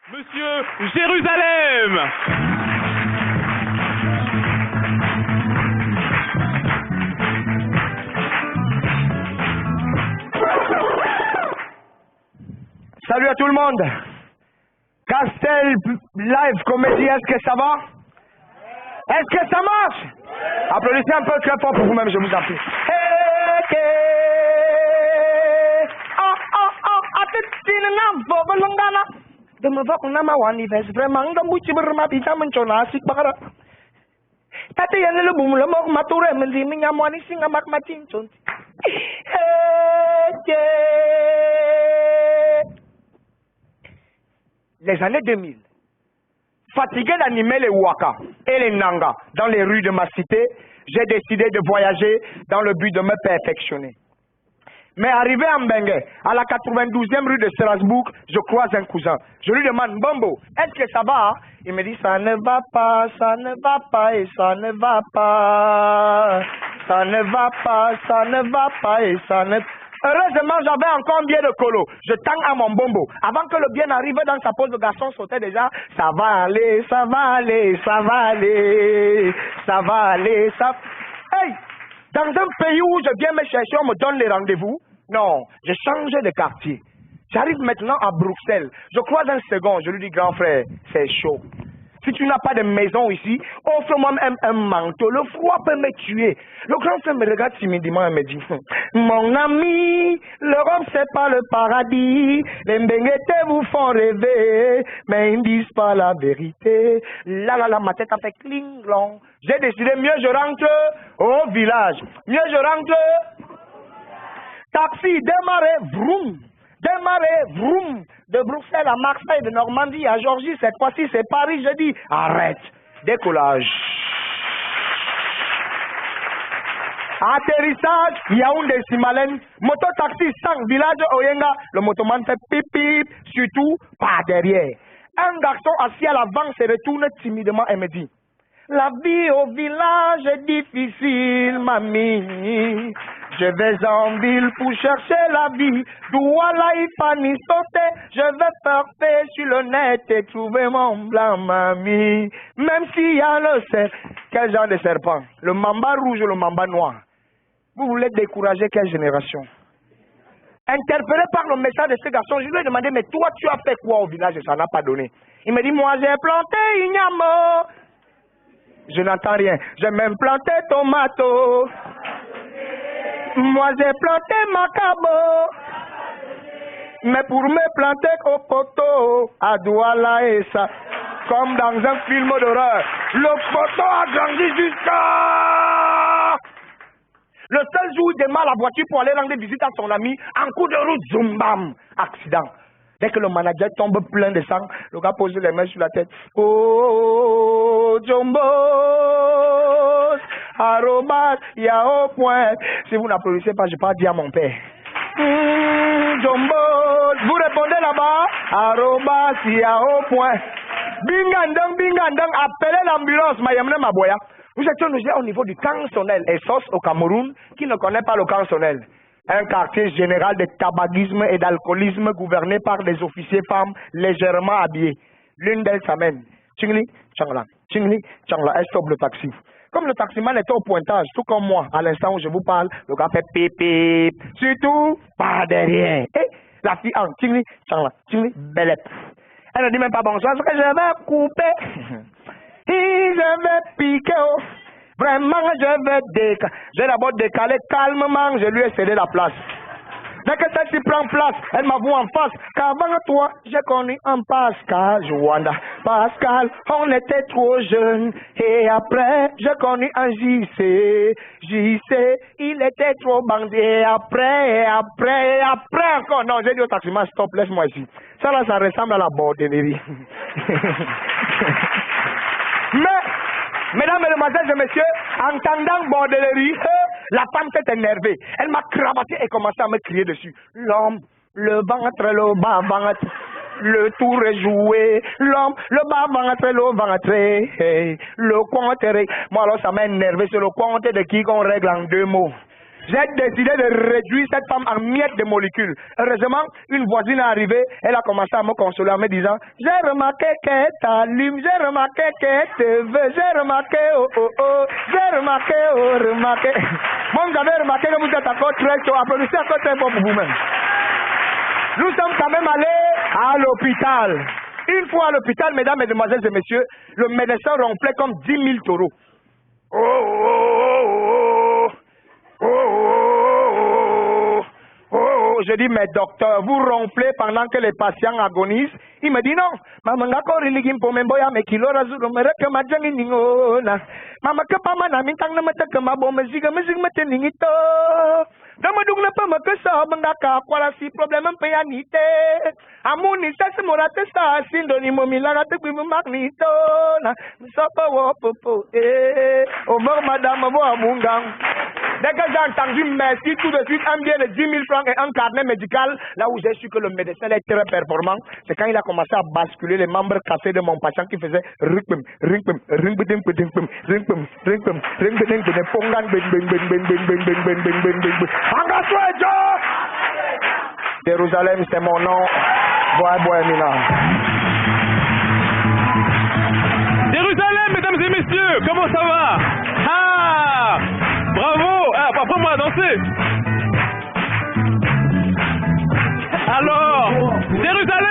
Monsieur Jérusalem. Salut à tout le monde. Castel Live Comédie, est-ce que ça va? Est-ce que ça marche? Applaudissez un peu très fort pour vous-même, je vous en prie. Les années 2000, fatigué d'animer les waka et les nanga dans les rues de ma cité, j'ai décidé de voyager dans le but de me perfectionner. Mais arrivé à Mbengue, à la 92e rue de Strasbourg, je croise un cousin. Je lui demande, Bombo, est-ce que ça va? Il me dit, ça ne va pas, ça ne va pas et ça ne va pas. Ça ne va pas, ça ne va pas et ça ne... Heureusement, j'avais encore un billet de colo. Je tends à mon bombo. Avant que le bien arrive dans sa pose de garçon, sautait déjà. Ça va aller, ça va aller, ça va aller, ça va aller, ça... Hey! Dans un pays où je viens me chercher, on me donne les rendez-vous. Non, j'ai changé de quartier. J'arrive maintenant à Bruxelles. Je croise un second, je lui dis, grand frère, c'est chaud. Si tu n'as pas de maison ici, offre-moi un manteau. Le froid peut me tuer. Le grand frère me regarde timidement et me dit, mon ami, l'Europe c'est pas le paradis. Les Mbengete vous font rêver, mais ils ne disent pas la vérité. Là, ma tête a fait cling-long. J'ai décidé, mieux je rentre au village. Mieux je rentre. Taxi, démarrez, vroom. Démarrer, vroom, de Bruxelles à Marseille, de Normandie à Georgie, cette fois-ci c'est Paris, je dis, arrête, décollage. Atterrissage, Yaoundé Simalen, moto-taxi 5, village Oyenga, le motoman fait pip pip, surtout pas derrière. Un garçon assis à l'avant se retourne timidement et me dit, la vie au village est difficile, mamie. Je vais en ville pour chercher la vie. Douala Ipani sauter. Je vais surfer sur le net et trouver mon blanc, mamie. Même s'il y a le serpent. Quel genre de serpent? Le mamba rouge ou le mamba noir? Vous voulez décourager quelle génération? Interpellé par le message de ce garçon, je lui ai demandé, mais toi, tu as fait quoi au village? Et ça n'a pas donné. Il me dit, moi, j'ai planté ignamo. Je n'entends rien. J'ai même planté tomato. Moi j'ai planté macabo. Mais pour me planter au poteau, à Douala et ça, comme dans un film d'horreur, le poteau a grandi jusqu'à... Le seul jour où il démarre la voiture pour aller rendre visite à son ami, en coup de route, zoom bam, accident. Dès que le manager tombe plein de sang, le gars pose les mains sur la tête. Oh, Jumbo, arrobas, ya au point. Si vous n'applaudissez pas, je ne vais pas dire à mon père. Jumbo, vous répondez là-bas, arrobas, ya au point. Bingandang, appelez l'ambulance, Mayamne Maboya. Nous étions logés au niveau du Cansonel, Essos au Cameroun, qui ne connaît pas le Cansonel. Un quartier général de tabagisme et d'alcoolisme gouverné par des officiers femmes légèrement habillés. L'une d'elles s'amène. Chingli, changla. Chingli, changla. Elle stoppe le taxi. Comme le taximan était au pointage, tout comme moi, à l'instant où je vous parle, le gars fait pip pip. Surtout, pas derrière. Et la fille en chingli, changla. Chingli, belette. Elle ne dit même pas bonsoir, parce que je vais couper. Et je vais piquer. Vraiment, j'ai d'abord décalé calmement, je lui ai cédé la place. Dès que celle-ci prend place, elle m'avoue en face qu'avant toi, j'ai connu un Pascal, Joanda. Pascal, on était trop jeunes. Et après, j'ai connu un JC. JC, il était trop bandé. Et après encore. Non, j'ai dit au taximan, stop, laisse-moi ici. Ça là, ça ressemble à la bordellerie. Mesdames, mesdemoiselles et messieurs, entendant bordellerie, la femme s'est énervée. Elle m'a cravaché et commencé à me crier dessus. L'homme, le ventre, le bas ventre, le tour est joué. L'homme, le bas ventre, le ventre, hey, le compte. Moi alors ça m'a énervé. C'est le compte de qui qu'on règle en 2 mots. J'ai décidé de réduire cette femme en miettes de molécules. Heureusement, une voisine est arrivée, elle a commencé à me consoler en me disant « J'ai remarqué qu'elle t'allume, j'ai remarqué qu'elle te veut, j'ai remarqué, oh oh oh, j'ai remarqué, oh remarqué. » Moi, vous avez remarqué que vous êtes encore très chaud, applaudissez encore très fort pour vous-même. Nous sommes quand même allés à l'hôpital. Une fois à l'hôpital, mesdames, mesdemoiselles et messieurs, le médecin ronflait comme 10 000 taureaux. Oh, oh, oh, oh, oh, oh, oh, oh. Je dis, mais docteur, vous ronflez pendant que les patients agonisent. Il me dit non. Maman, d'accord, il y a un me kilo razuro, me reke majangi ningona. Maman, que pas ma namintang na mata que ma bombe ziga, me zig mate ningito. Dama dug na pa makasa, bangaka, kwala si problème payanite. Amuni sa se morate sa, sindoni mo milana te bimu magnito. Na, sopa wo popo, au mort madame, mo amungang. Dès que j'ai entendu merci, tout de suite, un bien de 10 000 francs et un carnet médical, là où j'ai su que le médecin est très performant, c'est quand il a commencé à basculer les membres cassés de mon patient qui faisait rikpum, rikpum, ringbidim, ringpum, ringpum, ringpum, ringbidim, pongan, ben, ben, ben, ben, ben, ben, ben, ben, ben, ben, ben, ben. Angaswejo! Jérusalem, c'est mon nom. Bois, bois, mina. Jérusalem, mesdames et messieurs, comment ça va? Ah! Bravo! Ah, apprends-moi à danser! Alors, Jérusalem!